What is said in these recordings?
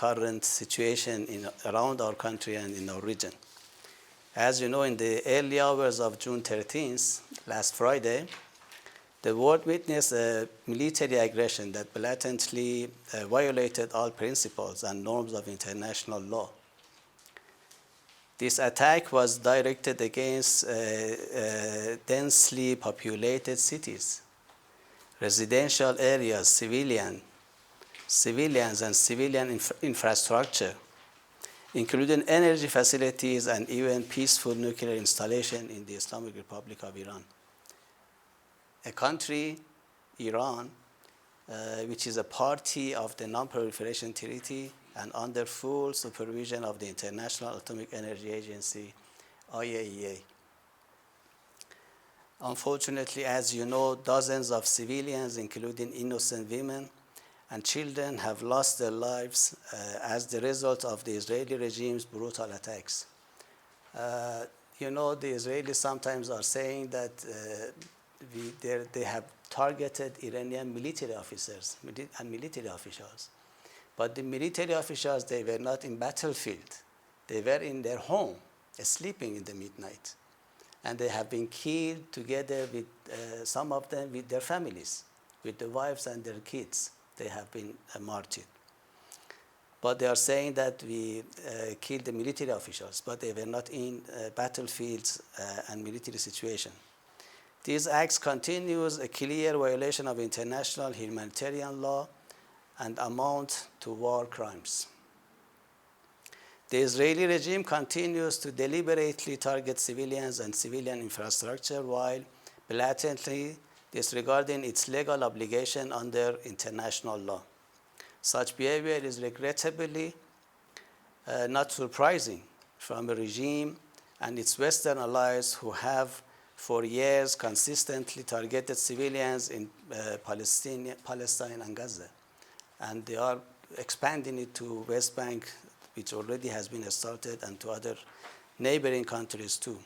current situation around our country and in our region. As you know, in the early hours of June 13th, last Friday, the world witnessed a military aggression that blatantly violated all principles and norms of international law. This attack was directed against densely populated cities, residential areas, civilians and civilian infrastructure, including energy facilities and even peaceful nuclear installation in the Islamic Republic of Iran. A country, Iran, which is a party of the Non-Proliferation Treaty and under full supervision of the International Atomic Energy Agency, IAEA. Unfortunately, as you know, dozens of civilians, including innocent women and children, have lost their lives as the result of the Israeli regime's brutal attacks. You know, the Israelis sometimes are saying that they have targeted Iranian military officers and military officials. But the military officials, they were not in battlefield. They were in their home, sleeping in the midnight. And they have been killed together with some of them with their families, with the wives and their kids. They have been martyred. But they are saying that we killed the military officials, but they were not in battlefields and military situation. These acts continues a clear violation of international humanitarian law and amount to war crimes. The Israeli regime continues to deliberately target civilians and civilian infrastructure while blatantly disregarding its legal obligation under international law. Such behavior is regrettably not surprising from a regime and its Western allies who have for years consistently targeted civilians in Palestine and Gaza. And they are expanding it to West Bank, which already has been started, and to other neighboring countries too.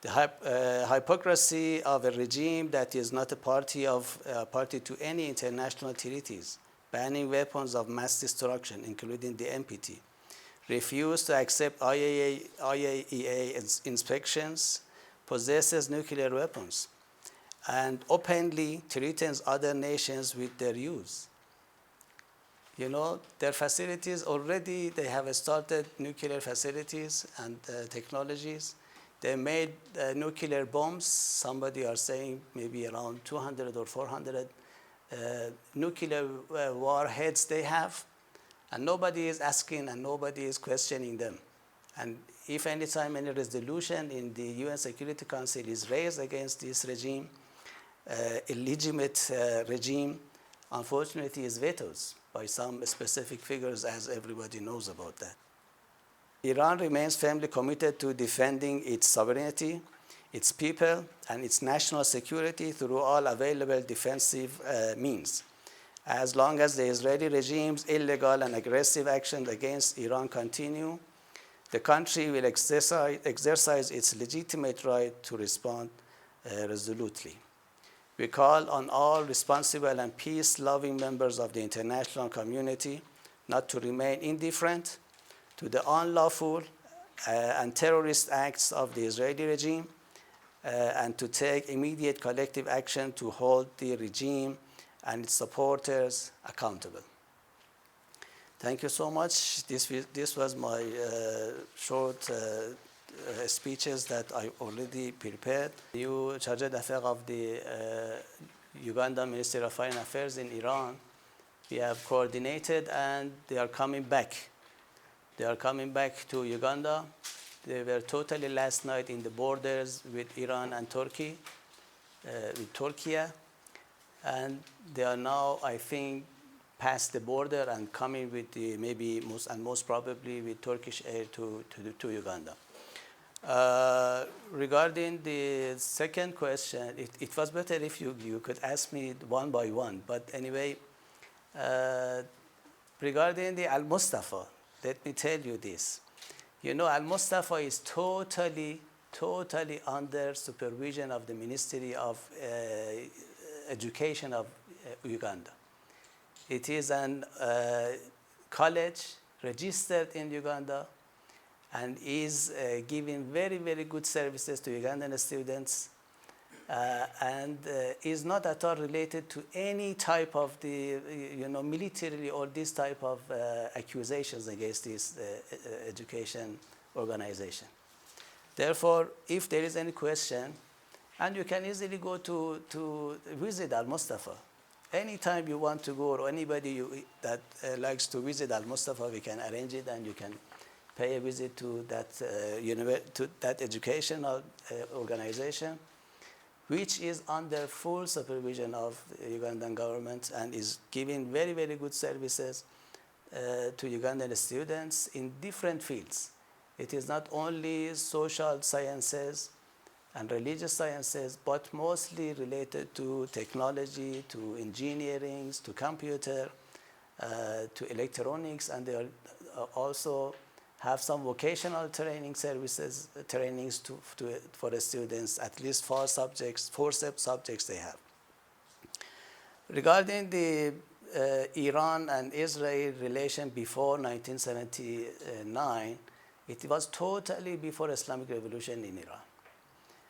The hypocrisy of a regime that is not a party to any international treaties, banning weapons of mass destruction, including the NPT, refuse to accept IAEA inspections, possesses nuclear weapons, and openly threatens other nations with their use. You know, their facilities already, they have started nuclear facilities and technologies. They made nuclear bombs. Somebody are saying maybe around 200 or 400 nuclear warheads they have. And nobody is asking and nobody is questioning them. And if any time any resolution in the UN Security Council is raised against this regime, illegitimate regime, unfortunately is vetoed by some specific figures, as everybody knows about that. Iran remains firmly committed to defending its sovereignty, its people, and its national security through all available defensive means. As long as the Israeli regime's illegal and aggressive actions against Iran continue, the country will exercise its legitimate right to respond resolutely. We call on all responsible and peace-loving members of the international community not to remain indifferent to the unlawful and terrorist acts of the Israeli regime and to take immediate collective action to hold the regime and its supporters accountable. Thank you so much. This was my short speeches that I already prepared. New chargé d'affaires of the Uganda Ministry of Foreign Affairs in Iran, we have coordinated and they are coming back. They are coming back to Uganda. They were totally last night in the borders with Iran and Turkey, with Turkey. And they are now, I think, past the border and coming with the most probably with Turkish air to Uganda. Regarding the second question, it was better if you could ask me one by one. But anyway, regarding the Al-Mustafa, let me tell you this. You know, Al-Mustafa is totally under supervision of the Ministry of Education of Uganda. It is an college, registered in Uganda, and is giving very, very good services to Ugandan students, and is not at all related to any type of the, military or this type of accusations against this education organization. Therefore, if there is any question, and you can easily go to visit Al-Mustafa. Anytime you want to go, or anybody that likes to visit Al-Mustafa, we can arrange it, and you can pay a visit to that, to that educational organization, which is under full supervision of the Ugandan government and is giving very, very good services to Ugandan students in different fields. It is not only social sciences and religious sciences, but mostly related to technology, to engineering, to computer, to electronics, and they are also have some vocational training services, trainings for the students, at least four subjects they have. Regarding the Iran and Israel relation before 1979, it was totally before Islamic Revolution in Iran.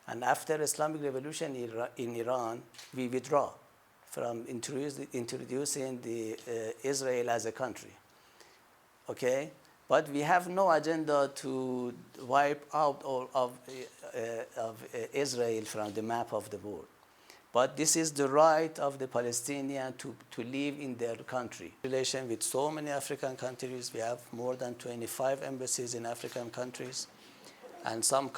And after Islamic Revolution in Iran, we withdraw from introducing the Israel as a country. Okay? But we have no agenda to wipe out all of Israel from the map of the world. But this is the right of the Palestinians to live in their country. Relation with so many African countries, we have more than 25 embassies in African countries. And some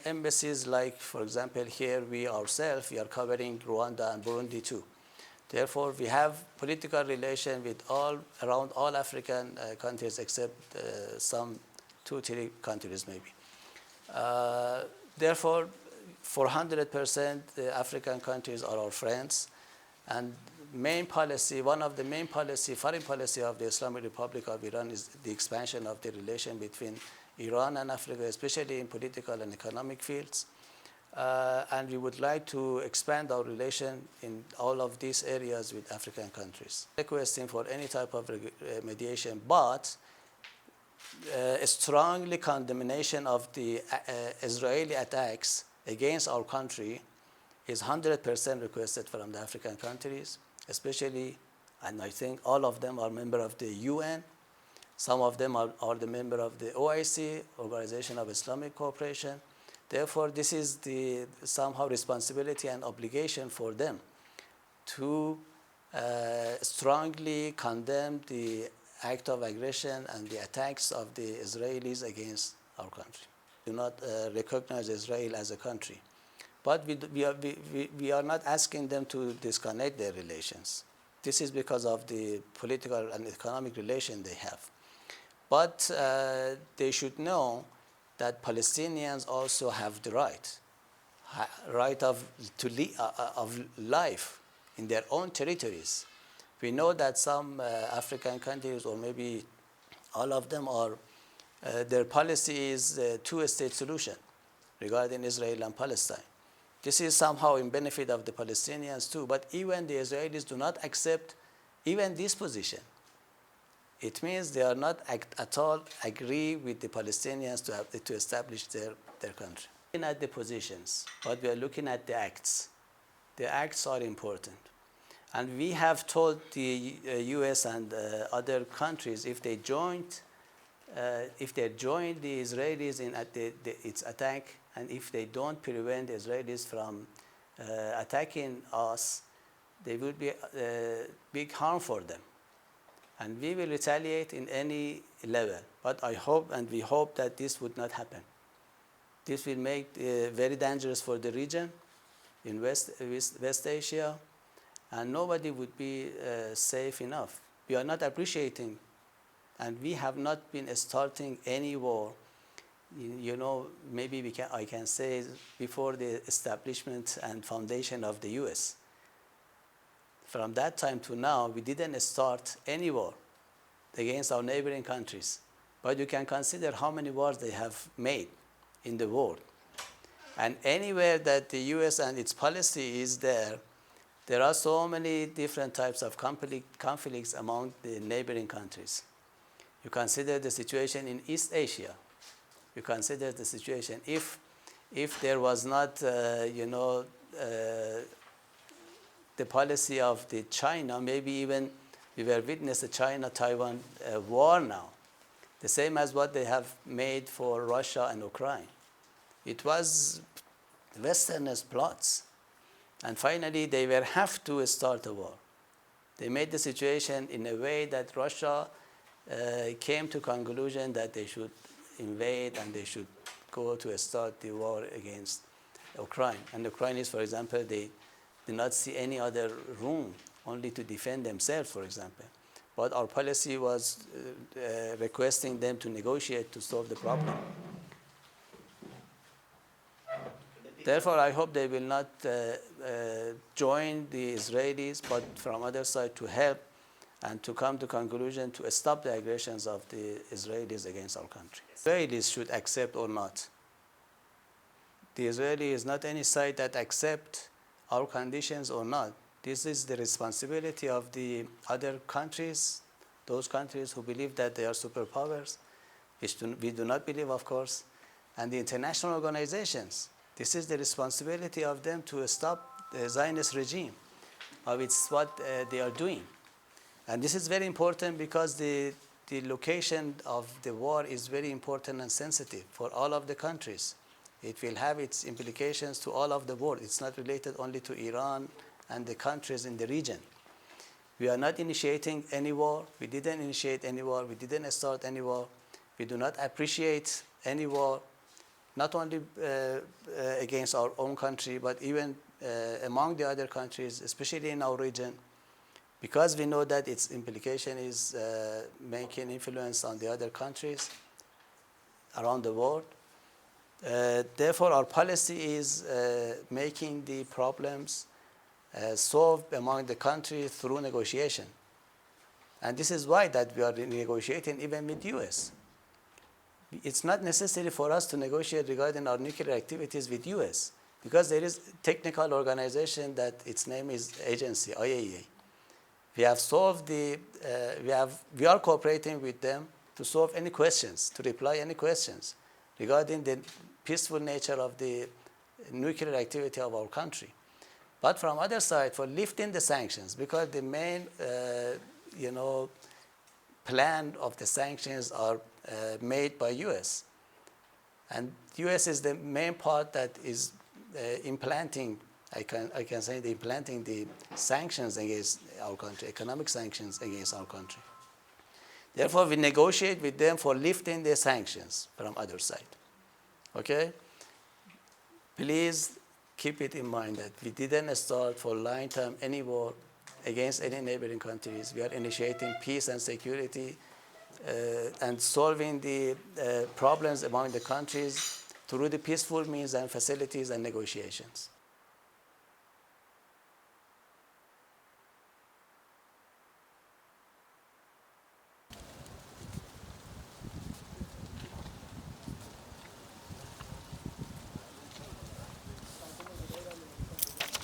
embassies, like, for example, here we ourselves, we are covering Rwanda and Burundi too. Therefore, we have political relation with around all African countries except some 2-3 countries maybe. Therefore, 400% African countries are our friends. And one of the main foreign policy of the Islamic Republic of Iran is the expansion of the relation between Iran and Africa, especially in political and economic fields. And we would like to expand our relation in all of these areas with African countries. Requesting for any type of mediation, but a strongly condemnation of the Israeli attacks against our country is 100% requested from the African countries, especially, and I think all of them are members of the UN. Some of them are the member of the OIC, Organization of Islamic Cooperation. Therefore, this is the somehow responsibility and obligation for them to strongly condemn the act of aggression and the attacks of the Israelis against our country. Do not recognize Israel as a country. But we are not asking them to disconnect their relations. This is because of the political and economic relation they have. But they should know that Palestinians also have the right of life in their own territories. We know that some African countries, or maybe all of them, their policy is a two-state solution regarding Israel and Palestine. This is somehow in benefit of the Palestinians too, but even the Israelis do not accept even this position. It means they are not at all agree with the Palestinians to establish their country. Looking at the positions, but we are looking at the acts. The acts are important. And we have told the US and other countries if they join the Israelis in its attack, and if they don't prevent the Israelis from attacking us, there will be big harm for them. And we will retaliate in any level. But I hope, and we hope, that this would not happen. This will make very dangerous for the region in West Asia, and nobody would be safe enough. We are not appreciating, and we have not been starting any war. You know, maybe I can say before the establishment and foundation of the US. From that time to now, we didn't start any war against our neighboring countries. But you can consider how many wars they have made in the world. And anywhere that the US and its policy is there are so many different types of conflicts among the neighboring countries. You consider the situation in East Asia. You consider the situation if there was not, the policy of the China, maybe even we were witness the China-Taiwan war now, the same as what they have made for Russia and Ukraine. It was Westerners' plots. And finally, they will have to start a war. They made the situation in a way that Russia came to conclusion that they should invade and they should go to start the war against Ukraine. And the Ukrainians, for example, they did not see any other room only to defend themselves, for example. But our policy was requesting them to negotiate to solve the problem. Therefore, I hope they will not join the Israelis, but from other side to help and to come to conclusion to stop the aggressions of the Israelis against our country. Israelis should accept or not. The Israeli is not any side that accept our conditions or not. This is the responsibility of the other countries, those countries who believe that they are superpowers, which we do not believe, of course, and the international organizations. This is the responsibility of them to stop the Zionist regime. It's what they are doing. And this is very important because the location of the war is very important and sensitive for all of the countries. It will have its implications to all of the world. It's not related only to Iran and the countries in the region. We are not initiating any war. We didn't initiate any war. We didn't start any war. We do not appreciate any war, not only against our own country, but even among the other countries, especially in our region, because we know that its implication is making influence on the other countries around the world. Therefore, our policy is making the problems solved among the countries through negotiation. And this is why that we are negotiating even with the US. It's not necessary for us to negotiate regarding our nuclear activities with US because there is a technical organization that its name is agency, IAEA. We have solved we are cooperating with them to solve any questions, to reply any questions regarding the peaceful nature of the nuclear activity of our country. But from other side, for lifting the sanctions, because the main, plan of the sanctions are made by US. And US is the main part that is implanting, I can say, implanting the sanctions against our country, economic sanctions against our country. Therefore, we negotiate with them for lifting the sanctions from other side. Okay? Please keep it in mind that we didn't start for long term any war against any neighboring countries. We are initiating peace and security and solving the problems among the countries through the peaceful means and facilities and negotiations.